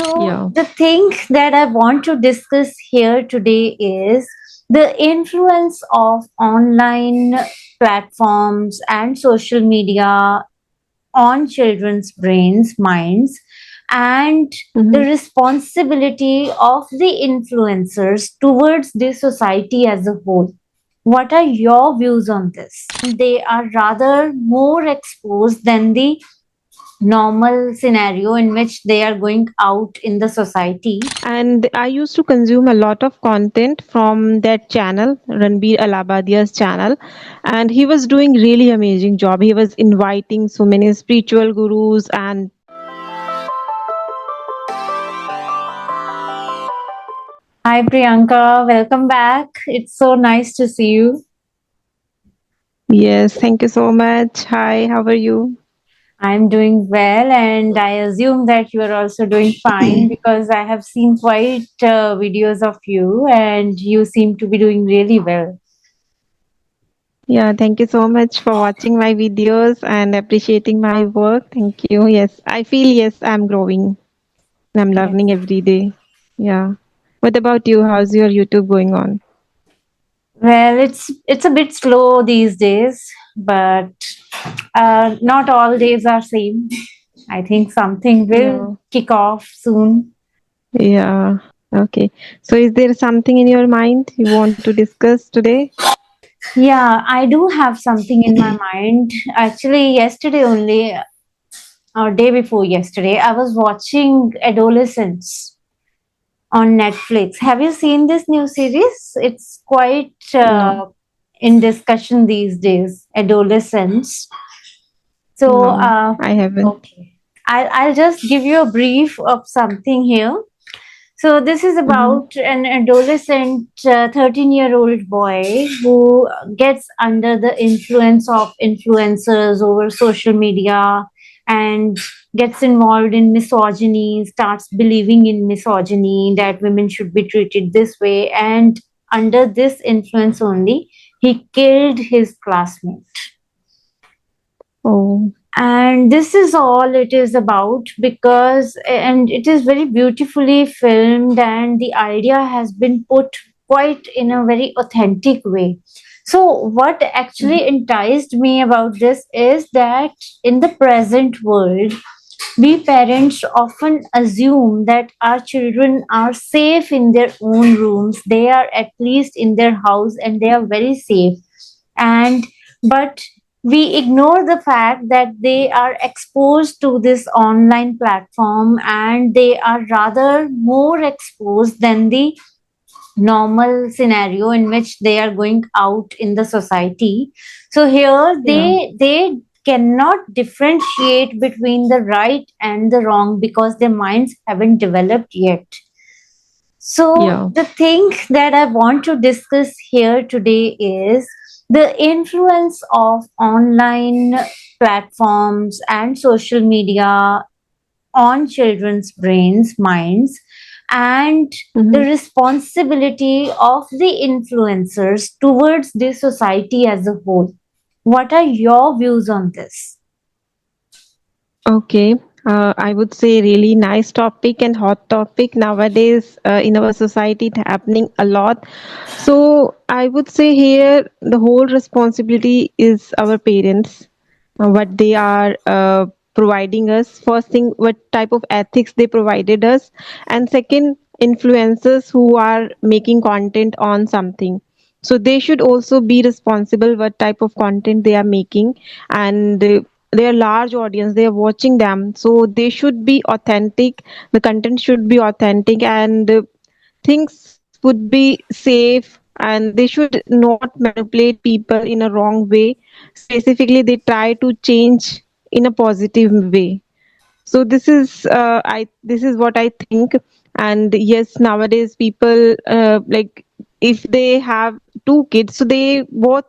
So, Yeah. the thing that I want to discuss here today is the influence of online platforms and social media on children's brains, minds, and the Hmm. responsibility of the influencers towards the society as a whole. What are your views on this? They are rather more exposed than the normal scenario in which they are going out in the society. And I used to consume a lot of content from that channel, Ranbir Alabadia's channel, and he was doing really amazing job. He was inviting so many spiritual gurus and Hi Priyanka, welcome back. It's so nice to see you. yes, thank you so much. Hi, how are you? I'm doing well, and I assume that you are also doing fine because I have seen quite videos of you, and you seem to be doing really well. Yeah, thank you so much for watching my videos and appreciating my work. Thank you. Yes, I feel yes, I'm growing. I'm Yes. learning every day. Yeah. What about you? How's your YouTube going on? Well, it's a bit slow these days, but not all days are same. I think something will Yeah. kick off soon. Yeah. Okay. So is there something in your mind you want to discuss today? Yeah, I do have something in my mind. Actually, yesterday only, or day before yesterday, I was watching Adolescence on Netflix. Have you seen this new series? It's quite No. in discussion these days. Adolescence. So, No, I haven't. okay, I'll just give you a brief of something here. So this is Mm-hmm. about an adolescent 13-year-old boy who gets under the influence of influencers over social media and gets involved in misogyny, starts believing in misogyny, that women should be treated this way, and under this influence only, he killed his classmate. Oh. And this is all it is about, because and it is very beautifully filmed, and the idea has been put quite in a very authentic way. So what actually Mhm. enticed me about this is that in the present world, we parents often assume that our children are safe in their own rooms, they are at least in their house and they are very safe. And but we ignore the fact that they are exposed to this online platform, and they are rather more exposed than the normal scenario in which they are going out in the society. So here Yeah. they cannot differentiate between the right and the wrong because their minds haven't developed yet. So, Yeah. the thing that I want to discuss here today is the influence of online platforms and social media on children's brains, minds, and the Mm-hmm. responsibility of the influencers towards the society as a whole. What are your views on this? Okay. I would say really nice topic and hot topic nowadays in our society. It happening a lot. So I would say here the whole responsibility is our parents, what they are providing us. First thing, what type of ethics they provided us, and second, influencers who are making content on something. So they should also be responsible what type of content they are making, and their large audience they are watching them, so they should be authentic. The content should be authentic, and things would be safe, and they should not manipulate people in a wrong way. Specifically, they try to change in a positive way. So this is what I think. And yes, nowadays people like, if they have two kids, so they both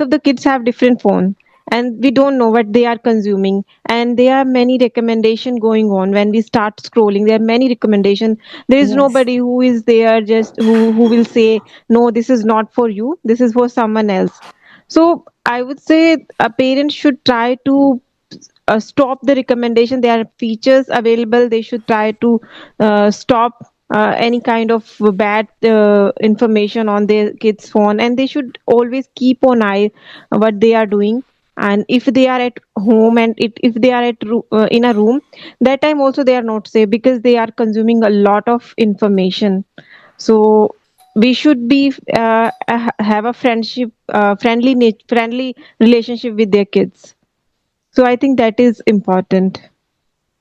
of the kids have different phone, and we don't know what they are consuming. And there are many recommendation going on. When we start scrolling, there are many recommendation. There is Yes. nobody who is there just who will say no, this is not for you, this is for someone else. So I would say a parent should try to stop the recommendation. There are features available. They should try to stop any kind of bad information on their kids phone, and they should always keep an eye what they are doing. And if they are at home, and if they are in a room, that time also they are not safe because they are consuming a lot of information. So we should be have a friendship, friendly relationship with their kids. So I think that is important.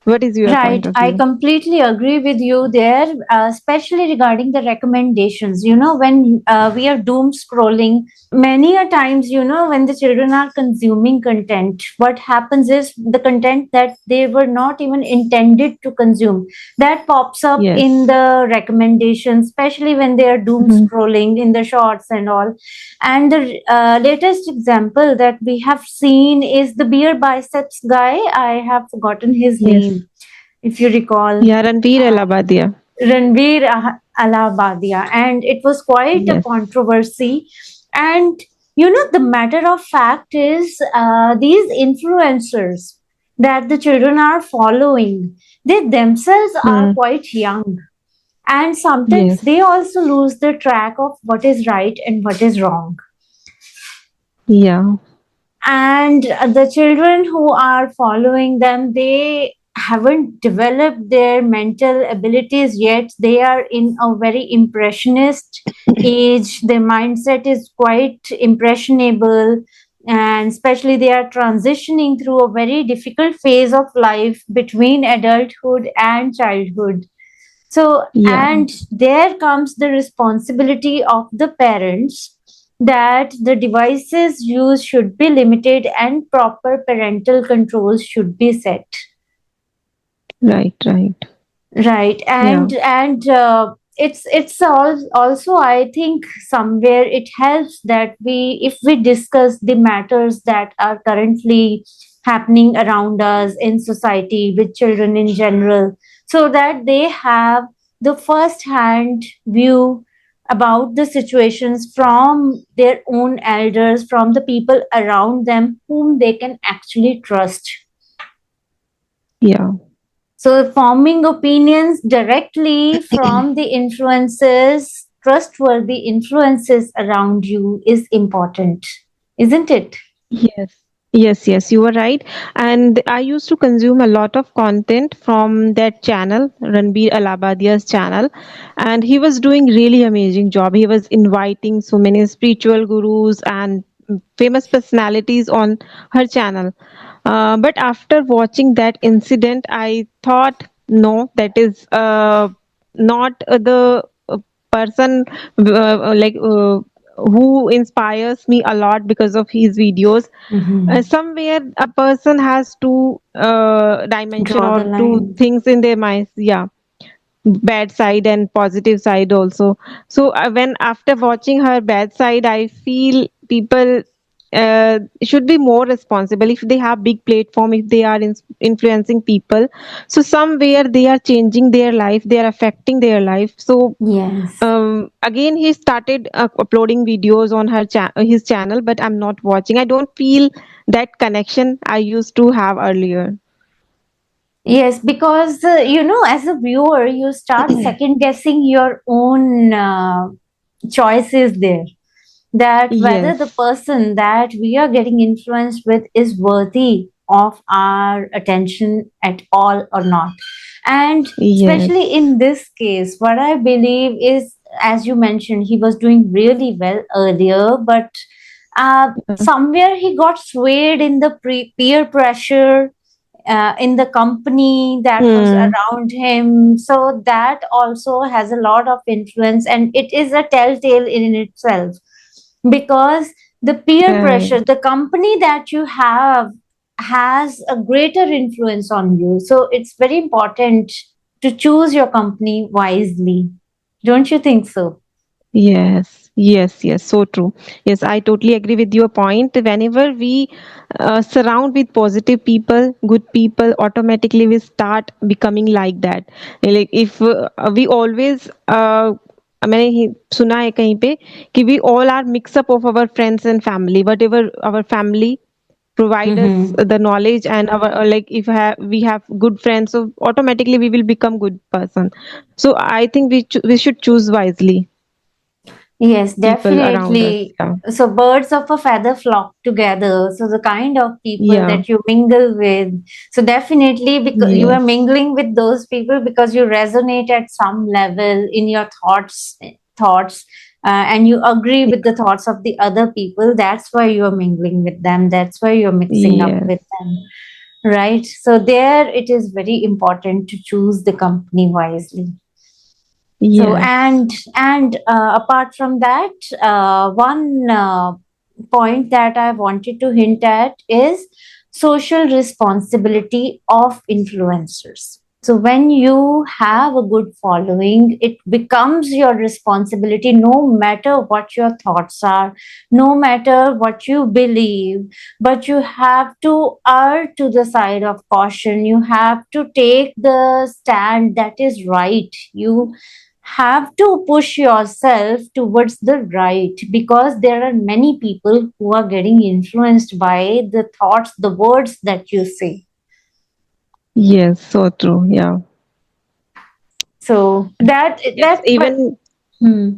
What is your point Right, of I view? completely agree with you there, especially regarding the recommendations. When we are doom scrolling, many a times, when the children are consuming content, what happens is the content that they were not even intended to consume, that pops up in Yes. the recommendations, especially when they are doom Mhm. scrolling in the shorts and all. And the latest example that we have seen is the beer biceps guy. I have forgotten his Yes. name, if you recall, Yeah, Ranveer Alabadia. Ranveer Alabadia, and it was quite a Yes. controversy. And the matter of fact is, these influencers that the children are following, they themselves are Hmm. quite young, and sometimes Yes. they also lose the track of what is right and what is wrong. Yeah. And the children who are following them, they haven't developed their mental abilities yet. They are in a very impressionist age. Their mindset is quite impressionable, and especially they are transitioning through a very difficult phase of life between adulthood and childhood. So, Yeah. and there comes the responsibility of the parents, that the devices used should be limited and proper parental controls should be set. Right. Right. Right, Yeah. and also, I think somewhere it helps that if we discuss the matters that are currently happening around us in society with children in general, so that they have the first hand view about the situations from their own elders, from the people around them whom they can actually trust. Yeah. So, forming opinions directly from the influences, trustworthy influences around you is important, isn't it? Yes. Yes, yes, you were right. And I used to consume a lot of content from that channel, Ranbir Alabadia's channel, and he was doing really amazing job. He was inviting so many spiritual gurus and famous personalities on her channel. But after watching that incident, I thought, no, that is not the person like who inspires me a lot because of his videos. Mhm. Somewhere a person has two dimension Draw the or two line. things in their minds. Yeah, bad side and positive side also. So when after watching her bad side, I feel people should be more responsible if they have big platform, if they are influencing people. So somewhere they are changing their life, they are affecting their life. So Yes. again he started uploading videos on his channel, but I'm not watching. I don't feel that connection I used to have earlier. Yes, because as a viewer, you start second guessing your own choices there. That whether the Yes. person that we are getting influenced with is worthy of our attention at all or not. And especially Yes. in this case, what I believe is, as you mentioned, he was doing really well earlier, but somewhere he got swayed in the peer pressure in the company that was Hmm. around him. So that also has a lot of influence, and it is a telltale in itself, because the peer pressure, Right. the company that you have has a greater influence on you. So it's very important to choose your company wisely. Don't you think so? Yes, yes, yes, so true. Yes, I totally agree with your point. Whenever we surround with positive people, good people, automatically we start becoming like that. Like if we always, मैंने सुना है कहीं पे कि we all are mix up of our friends and family. Whatever our family provide us Mm-hmm. the knowledge and our like if we have good friends, so automatically we will become good person. So I think we should choose wisely Yes, people around us. definitely. Yeah. So birds of a feather flock together. So the kind of people Yeah. that you mingle with. So definitely because you are Yes. mingling with those people because you resonate at some level in your thoughts, and you agree with the thoughts of the other people. That's why you are mingling with them. That's why you're mixing up Yes. with them. Right. So there it is very important to choose the company wisely. So Yes. and apart from that, one point that I wanted to hint at is social responsibility of influencers. So when you have a good following, it becomes your responsibility no matter what your thoughts are, no matter what you believe, but you have to err to the side of caution. You have to take the stand that is right. You have to push yourself towards the right because there are many people who are getting influenced by the thoughts, the words that you say. Yes, so true. Yeah. So that Yes, that but even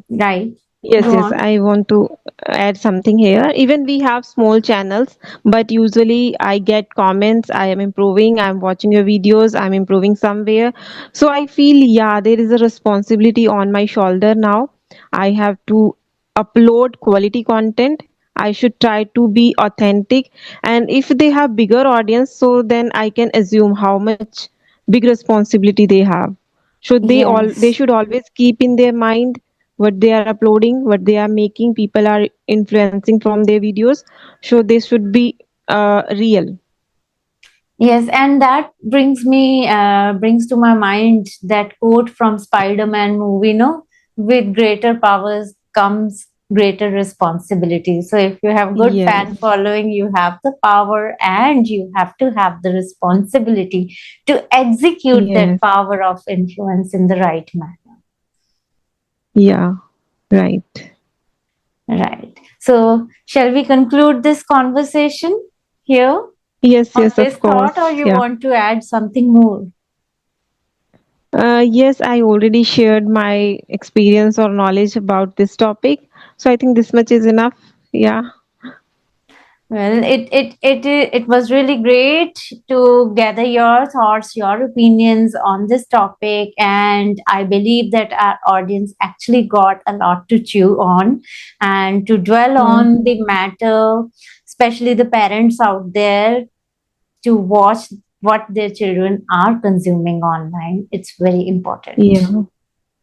right. yes, Go yes, on. I want to add something here. Even we have small channels, but usually I get comments, I am improving, I'm watching your videos, I'm improving somewhere. So I feel, yeah, there is a responsibility on my shoulder now. I have to upload quality content. I should try to be authentic. And if they have bigger audience, so then I can assume how much big responsibility they have. Should they Yes. should always keep in their mind what they are uploading, what they are making, people are influencing from their videos. So they should be real. Yes, and that brings to my mind that quote from Spider-Man movie, no? With greater powers comes greater responsibility. So if you have good fan Yes, following, you have the power and you have to have the responsibility to execute that yes, power of influence in the right manner. yeah, right. Right. So shall we conclude this conversation here Yes, on yes, this of thought, or course. you Yeah. want to add something more? Yes, I already shared my experience or knowledge about this topic. So I think this much is enough. Yeah. Well, it was really great to gather your thoughts, your opinions on this topic, and I believe that our audience actually got a lot to chew on and to dwell Yeah. on the matter, especially the parents out there to watch what their children are consuming online. It's very important. Yeah.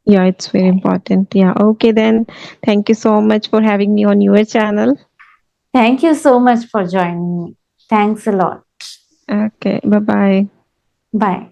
Yeah, it's very important. Yeah. Okay, then. Thank you so much for having me on your channel. Thank you so much for joining me. Thanks a lot. Okay. Bye bye. Bye.